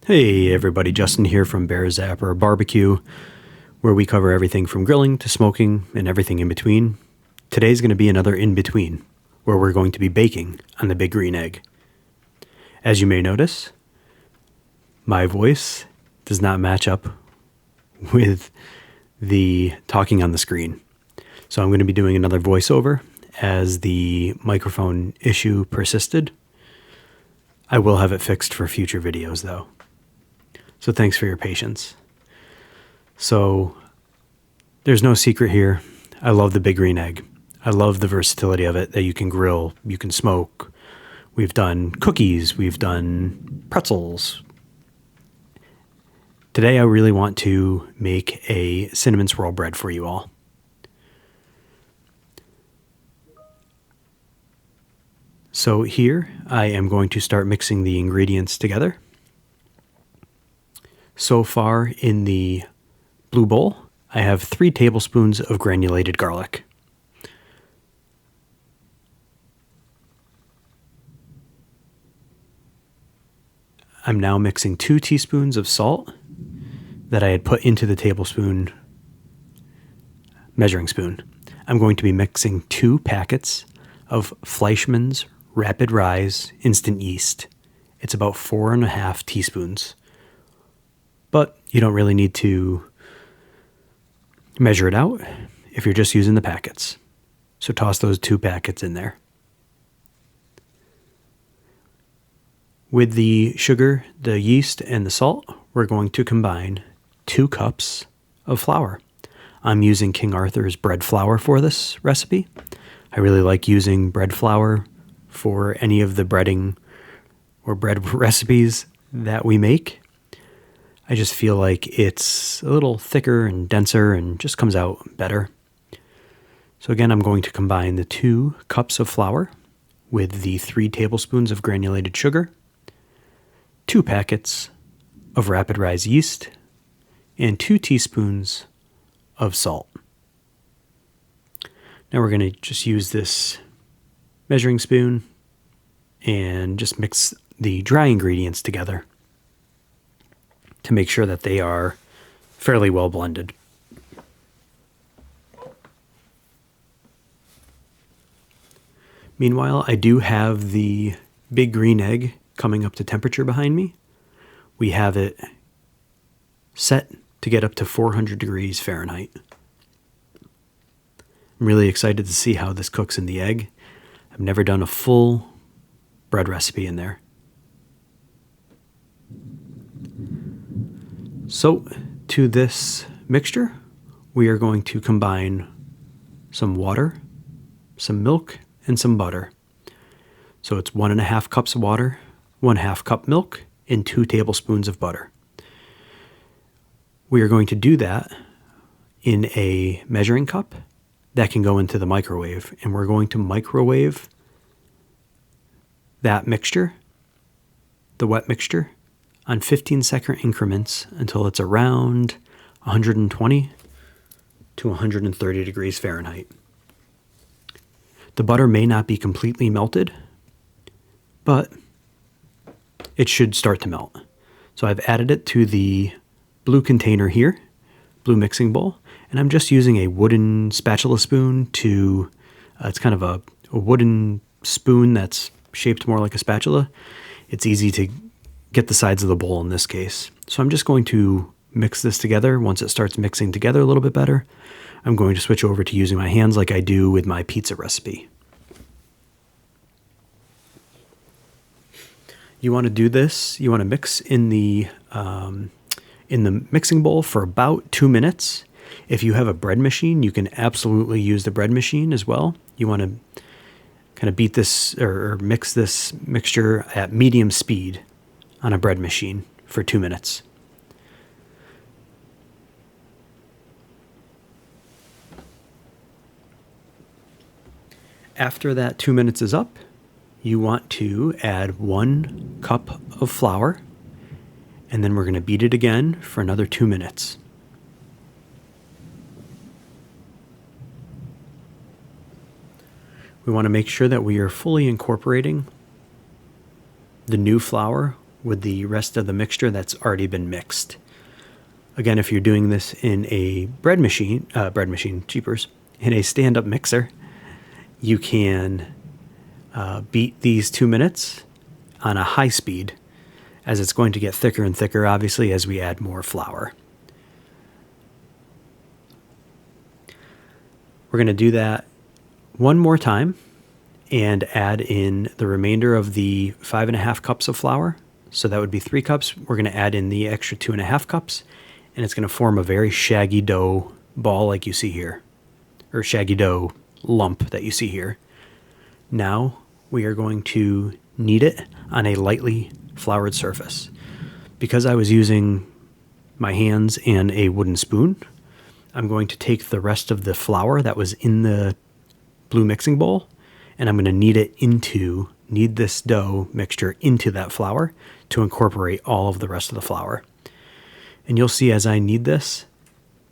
Hey everybody, Justin here from BearzapperBBQ, where we cover everything from grilling to smoking and everything in between. Today's going to be another in-between, where we're going to be baking on the Big Green Egg. As you may notice, my voice does not match up with the talking on the screen. So I'm going to be doing another voiceover as the microphone issue persisted. I will have it fixed for future videos though. So thanks for your patience. So there's no secret here. I love the Big Green Egg. I love the versatility of it, that you can grill, you can smoke. We've done cookies, we've done pretzels. Today I really want to make a cinnamon swirl bread for you all. So here I am going to start mixing the ingredients together. So far in the blue bowl, I have 3 tablespoons of granulated garlic. I'm now mixing 2 teaspoons of salt that I had put into the tablespoon measuring spoon. I'm going to be mixing 2 packets of Fleischmann's Rapid Rise Instant Yeast. It's about 4.5 teaspoons. But you don't really need to measure it out if you're just using the packets. So toss those 2 packets in there. With the sugar, the yeast, and the salt, we're going to combine 2 cups of flour. I'm using King Arthur's bread flour for this recipe. I really like using bread flour for any of the breading or bread recipes that we make. I just feel like it's a little thicker and denser and just comes out better. So again, I'm going to combine the 2 cups of flour with the 3 tablespoons of granulated sugar, 2 packets of Rapid Rise yeast, and 2 teaspoons of salt. Now we're going to just use this measuring spoon and just mix the dry ingredients together to make sure that they are fairly well blended. Meanwhile, I do have the Big Green Egg coming up to temperature behind me. We have it set to get up to 400 degrees Fahrenheit. I'm really excited to see how this cooks in the egg. I've never done a full bread recipe in there. So to this mixture, we are going to combine some water, some milk, and some butter. So it's 1.5 cups of water, 1/2 cup milk, and 2 tablespoons of butter. We are going to do that in a measuring cup that can go into the microwave, and we're going to microwave that mixture, the wet mixture, on 15-second increments until it's around 120 to 130 degrees Fahrenheit. The butter may not be completely melted, but it should start to melt. So I've added it to the blue container here, blue mixing bowl, and I'm just using a wooden spatula spoon to, it's kind of a wooden spoon that's shaped more like a spatula. It's easy to get the sides of the bowl in this case. So I'm just going to mix this together. Once it starts mixing together a little bit better, I'm going to switch over to using my hands like I do with my pizza recipe. You want to do this, you want to mix in the mixing bowl for about 2 minutes. If you have a bread machine, you can absolutely use the bread machine as well. You want to kind of beat this or mix this mixture at medium speed on a bread machine for 2 minutes. After that 2 minutes is up, you want to add 1 cup of flour, and then we're going to beat it again for another 2 minutes. We want to make sure that we are fully incorporating the new flour with the rest of the mixture that's already been mixed. Again, if you're doing this in a bread machine, cheapers, in a stand-up mixer, you can beat these 2 minutes on a high speed, as it's going to get thicker and thicker, obviously, as we add more flour. We're going to do that one more time and add in the remainder of the 5.5 cups of flour. So that would be 3 cups. We're going to add in the extra 2.5 cups, and it's going to form a very shaggy dough ball like you see here, or shaggy dough lump that you see here. Now we are going to knead it on a lightly floured surface. Because I was using my hands and a wooden spoon, I'm going to take the rest of the flour that was in the blue mixing bowl, and I'm going to knead this dough mixture into that flour to incorporate all of the rest of the flour. And you'll see as I knead this,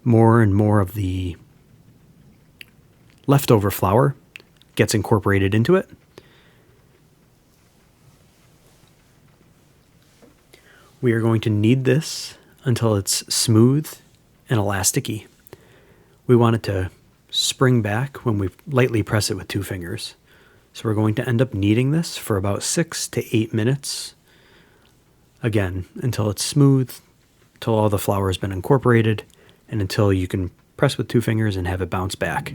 more and more of the leftover flour gets incorporated into it. We are going to knead this until it's smooth and elasticy. We want it to spring back when we lightly press it with 2 fingers. So we're going to end up kneading this for about 6 to 8 minutes. Again, until it's smooth, until all the flour has been incorporated, and until you can press with 2 fingers and have it bounce back.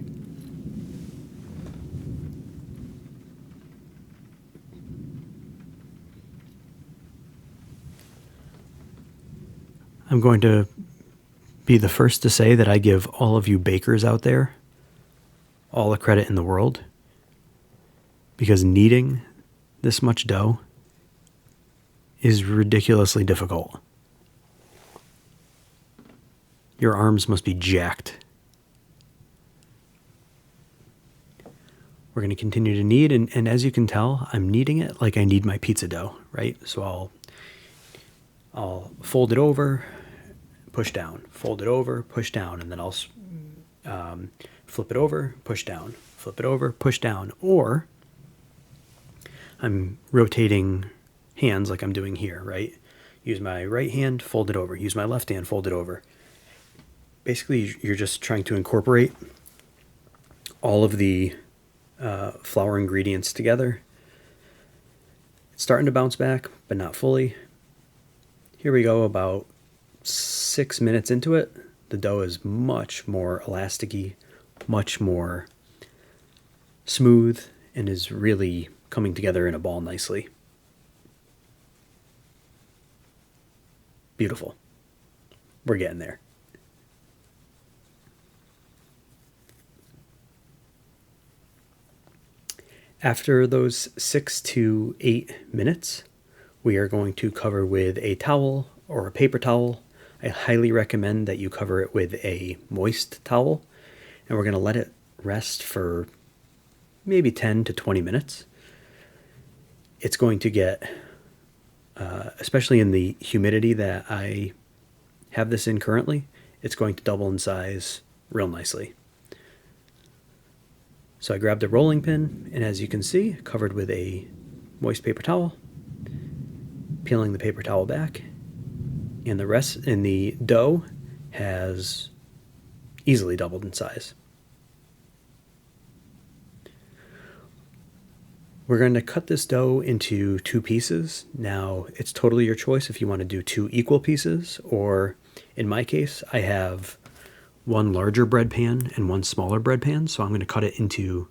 I'm going to be the first to say that I give all of you bakers out there all the credit in the world, because kneading this much dough is ridiculously difficult. Your arms must be jacked. We're going to continue to knead, and as you can tell, I'm kneading it like I knead my pizza dough, right? So I'll fold it over, push down, fold it over, push down, and then I'll flip it over, push down, flip it over, push down, or I'm rotating hands like I'm doing here, right? Use my right hand, fold it over. Use my left hand, fold it over. Basically, you're just trying to incorporate all of the flour ingredients together. It's starting to bounce back, but not fully. Here we go, about 6 minutes into it. The dough is much more elasticy, much more smooth, and is really coming together in a ball nicely. Beautiful. We're getting there. After those 6 to 8 minutes, we are going to cover with a towel or a paper towel. I highly recommend that you cover it with a moist towel, and we're going to let it rest for maybe 10 to 20 minutes. It's going to get, especially in the humidity that I have this in currently, it's going to double in size real nicely. So I grabbed a rolling pin, and as you can see, covered with a moist paper towel, peeling the paper towel back, and the dough has easily doubled in size. We're going to cut this dough into 2 pieces. Now, it's totally your choice if you want to do 2 equal pieces, or in my case, I have 1 larger bread pan and 1 smaller bread pan, so I'm going to cut it into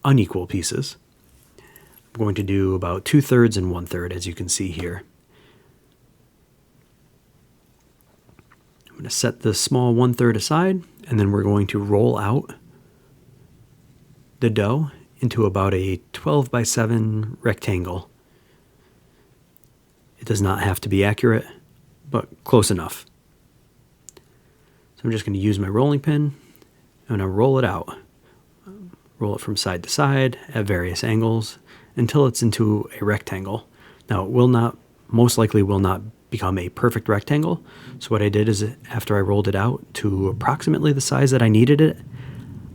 unequal pieces. I'm going to do about 2/3 and 1/3, as you can see here. I'm going to set the small 1/3 aside, and then we're going to roll out the dough into about a 12 by 7 rectangle. It does not have to be accurate, but close enough. So I'm just going to use my rolling pin. I'm going to roll it out. Roll it from side to side at various angles until it's into a rectangle. Now, it will not, most likely will not become a perfect rectangle. So what I did is, after I rolled it out to approximately the size that I needed it,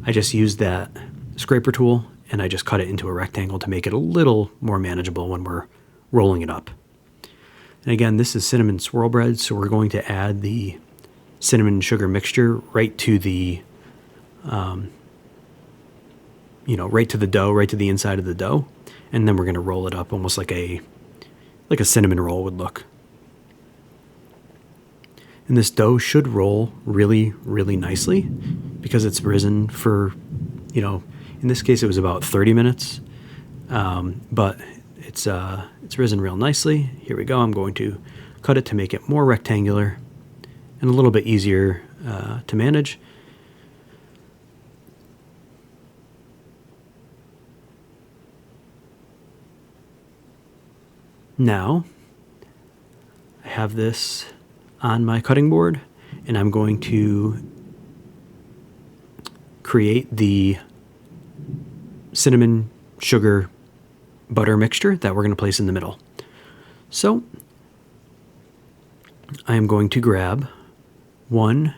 I just used that scraper tool and I just cut it into a rectangle to make it a little more manageable when we're rolling it up. And again, this is cinnamon swirl bread, so we're going to add the cinnamon and sugar mixture right to the, right to the dough, right to the inside of the dough, and then we're going to roll it up almost like a cinnamon roll would look. And this dough should roll really, really nicely because it's risen for, in this case it was about 30 minutes, but it's risen real nicely. Here we go. I'm going to cut it to make it more rectangular and a little bit easier to manage. Now, I have this on my cutting board, and I'm going to create the cinnamon, sugar, butter mixture that we're going to place in the middle. So, I am going to grab 1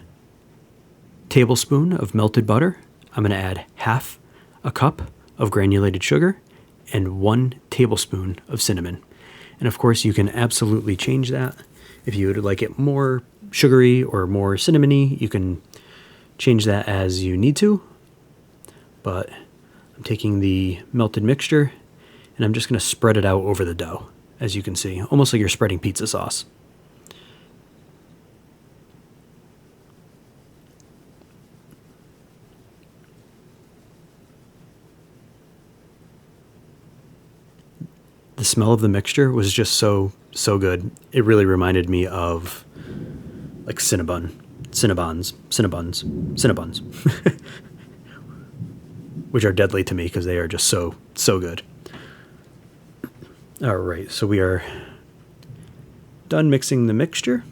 tablespoon of melted butter. I'm going to add half a cup of granulated sugar and 1 tablespoon of cinnamon. And of course, you can absolutely change that. If you would like it more sugary or more cinnamony, you can change that as you need to. But I'm taking the melted mixture and I'm just going to spread it out over the dough, as you can see, almost like you're spreading pizza sauce. The smell of the mixture was just so good. It really reminded me of like Cinnabons, which are deadly to me because they are just so good. All right, so we are done mixing the mixture.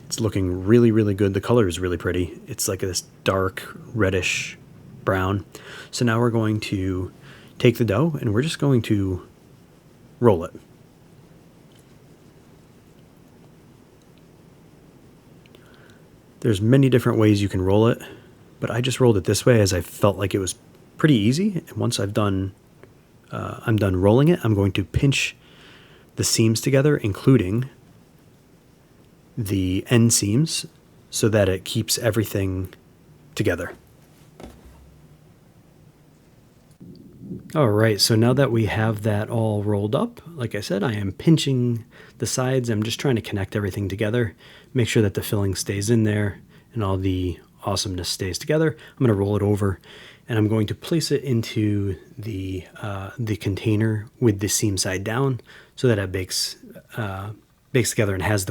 It's looking really, really good. The color is really pretty. It's like this dark reddish brown. So now we're going to take the dough and we're just going to roll it. There's many different ways you can roll it, but I just rolled it this way as I felt like it was pretty easy. And once I'm done rolling it, I'm going to pinch the seams together, including the end seams, so that it keeps everything together. All right, so now that we have that all rolled up, like I said, I am pinching the sides. I'm just trying to connect everything together, make sure that the filling stays in there and all the awesomeness stays together. I'm going to roll it over and I'm going to place it into the container with the seam side down so that it bakes together and has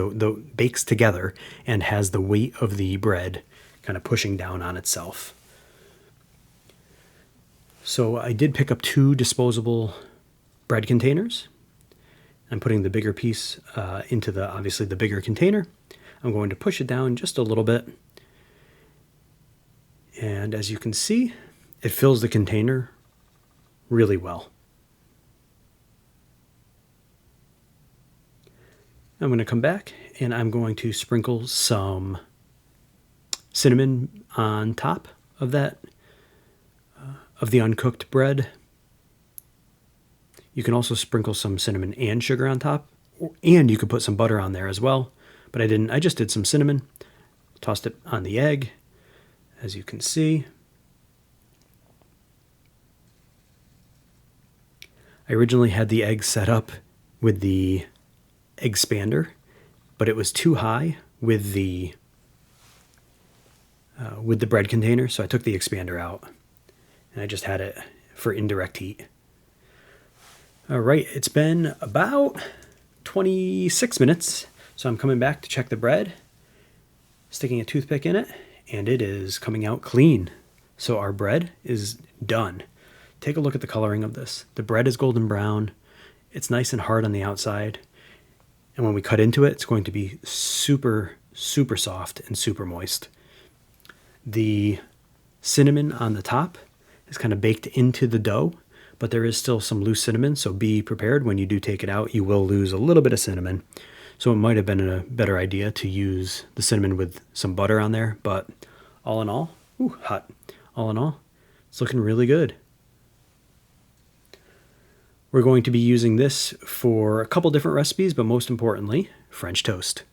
bakes together and has the weight of the bread kind of pushing down on itself. So I did pick up 2 disposable bread containers. I'm putting the bigger piece into obviously the bigger container. I'm going to push it down just a little bit. And as you can see, it fills the container really well. I'm going to come back and I'm going to sprinkle some cinnamon on top of that, of the uncooked bread. You can also sprinkle some cinnamon and sugar on top, and you could put some butter on there as well, but I didn't. I just did some cinnamon, tossed it on the egg, as you can see. I originally had the egg set up with the egg expander, but it was too high with the bread container, so I took the expander out. And I just had it for indirect heat. All right, it's been about 26 minutes. So I'm coming back to check the bread, sticking a toothpick in it, and it is coming out clean. So our bread is done. Take a look at the coloring of this. The bread is golden brown. It's nice and hard on the outside. And when we cut into it, it's going to be super, super soft and super moist. The cinnamon on the top is kind of baked into the dough, but there is still some loose cinnamon, so be prepared. When you do take it out, you will lose a little bit of cinnamon. So it might have been a better idea to use the cinnamon with some butter on there, but all in all, hot. All in all, it's looking really good. We're going to be using this for a couple different recipes, but most importantly, French toast.